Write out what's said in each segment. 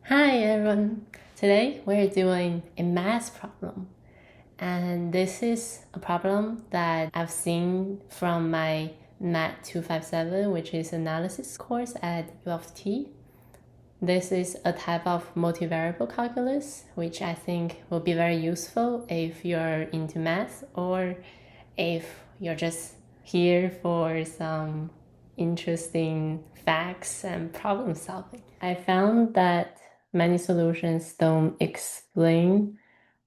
Hi everyone! Today we're doing a math problem, and this is a problem that I've seen from my Math 257, which is analysis course at U of T. This is a type of multivariable calculus, which I think will be very useful if you're into math or if you're just here for some interesting facts and problem solving. I found that many solutions don't explain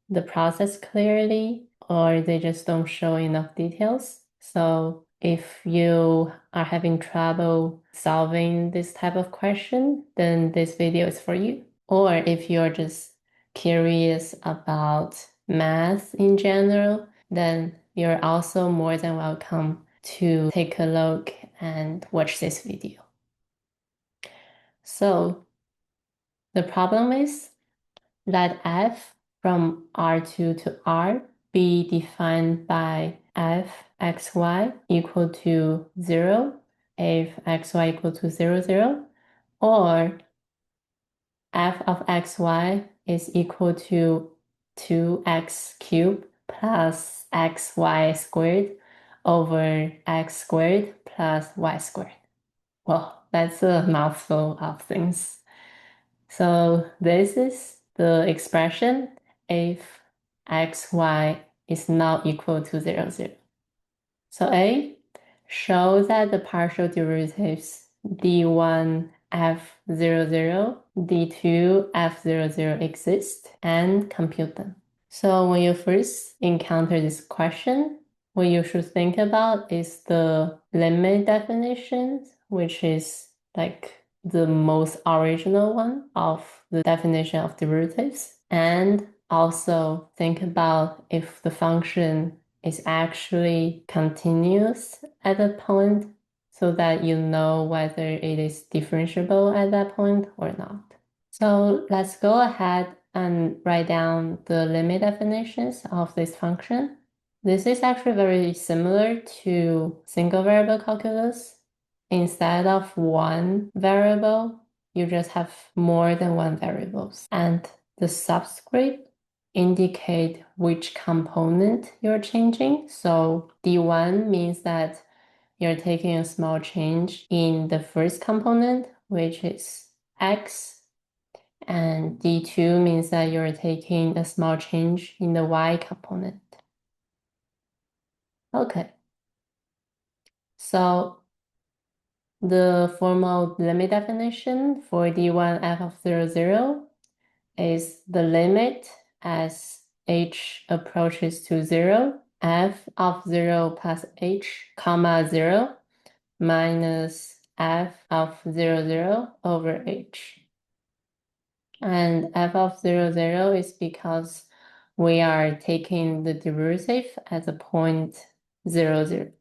the process clearly, or they just don't show enough details. So if you are having trouble solving this type of question, then this video is for you. Or if you're just curious about math in general, then you're also more than welcome to take a look and watch this video. So the problem is let f from R2 to R be defined by f(xy) equal to 0, if xy equal to 0, 0, or f of xy is equal to 2x cubed plus xy squared over x squared plus y squared. Well, that's a mouthful of things. So this is the expression if xy is not equal to 0, 0. So A, show that the partial derivatives d1 f00, d2 f00 exist and compute them. So when you first encounter this question, what you should think about is the limit definition, which is like the most original one of the definition of derivatives. And also think about if the function is actually continuous at that point so that you know whether it is differentiable at that point or not. So let's go ahead and write down the limit definitions of this function. This is actually very similar to single variable calculus. Instead of one variable, you just have more than one variables. And the subscript indicate which component you're changing. So D1 means that you're taking a small change in the first component, which is X. And D2 means that you're taking a small change in the Y component. Okay. So the formal limit definition for d1 f of 0, 0 is the limit as h approaches to 0, f of 0 plus h comma 0 minus f of 0, 0 over h. And f of 0, 0 is because we are taking the derivative as a point 0, 0.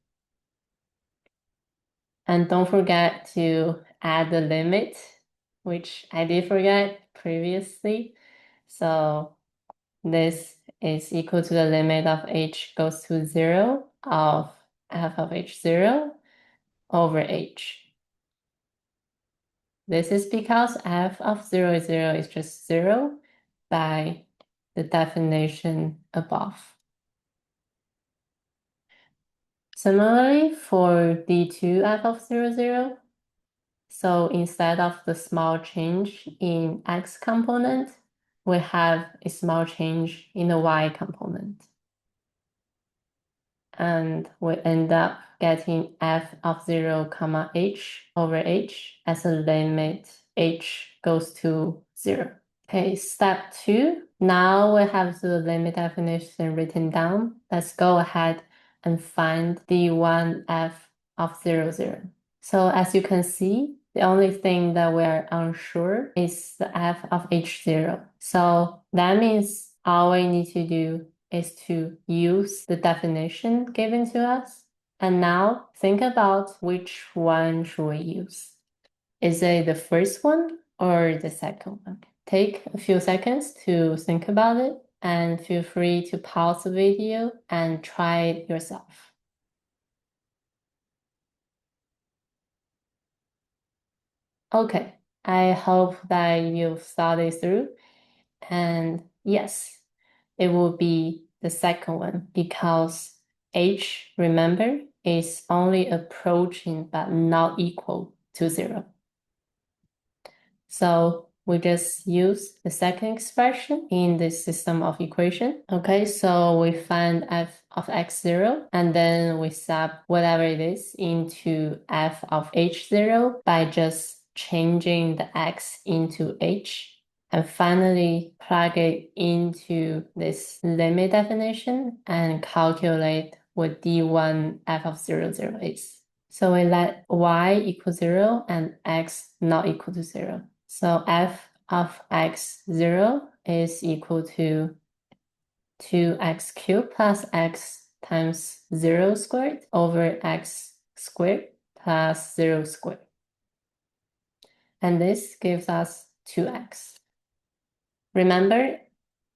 And don't forget to add the limit, which I did forget previously. So this is equal to the limit of h goes to 0 of f of h0 over h. This is because f of 0, 0 is just 0 by the definition above. Similarly, for d2 f of 0, 0, so instead of the small change in x component, we have a small change in the y component. And we end up getting f of 0 comma h over h as a limit h goes to 0. Okay, step 2. Now we have the limit definition written down. Let's go ahead and find d1 f of 0, 0. So as you can see, the only thing that we're unsure is the f of h0. So that means all we need to do is to use the definition given to us. And now think about which one should we use. Is it the first one or the second one? Take a few seconds to think about it and feel free to pause the video and try it yourself. Okay, I hope that you've thought it through. And yes, it will be the second one because h, remember, is only approaching but not equal to 0. So we just use the second expression in this system of equation. Okay, so we find f of x0 and then we sub whatever it is into f of h0 by just changing the x into h. And finally, plug it into this limit definition and calculate what d1 f of 0, 0 is. So we let y equal 0 and x not equal to 0. So f of x0 is equal to 2x cubed plus x times 0 squared over x squared plus 0 squared. And this gives us 2x. Remember,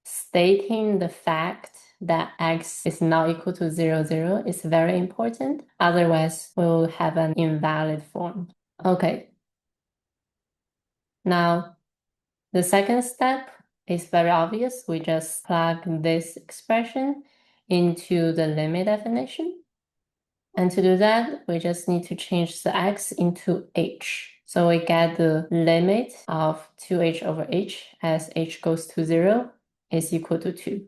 stating the fact that x is not equal to 0, 0 is very important. Otherwise, we will have an invalid form. Okay. Now, the second step is very obvious. We just plug this expression into the limit definition. And to do that, we just need to change the x into h. So we get the limit of 2h over h as h goes to 0 is equal to 2.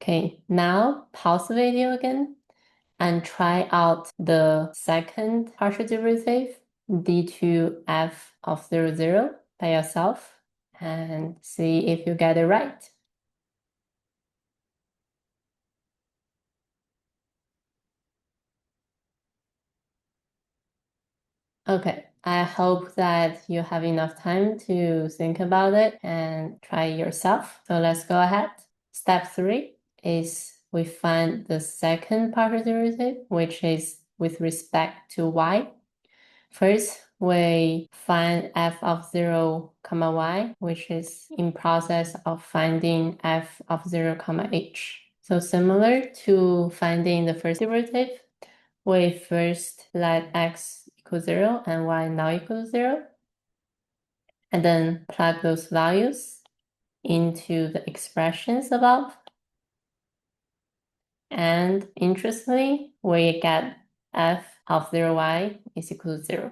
Okay, now pause the video again and try out the second partial derivative, d2f of 0, 0 by yourself and see if you get it right. Okay, I hope that you have enough time to think about it and try it yourself. So let's go ahead. Step 3 is we find the second partial derivative, which is with respect to y. First, we find f of 0 comma y, which is in process of finding f of 0 comma h. So similar to finding the first derivative, we first let x equal 0 and y not equal to 0, and then plug those values into the expressions above. And interestingly, we get f of 0y is equal to 0.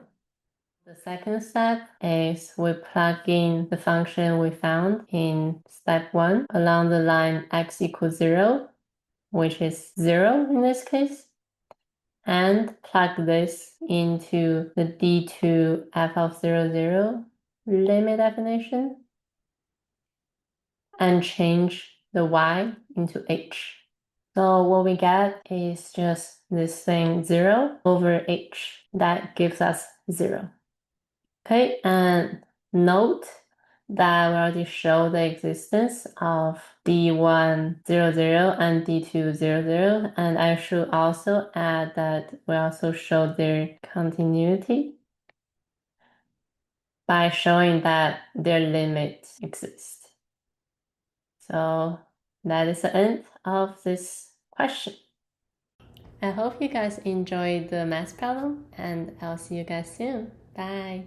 The second step is we plug in the function we found in step 1 along the line x equals 0, which is 0 in this case, and plug this into the d2 f of 0, 0 limit definition and change the y into h. So what we get is just this thing 0 over h. That gives us 0. Okay, and note that we already showed the existence of D1, 0, 0 and D2, 0, 0. And I should also add that we also showed their continuity by showing that their limits exist. So that is the end of this question. I hope you guys enjoyed the math problem, and I'll see you guys soon. Bye.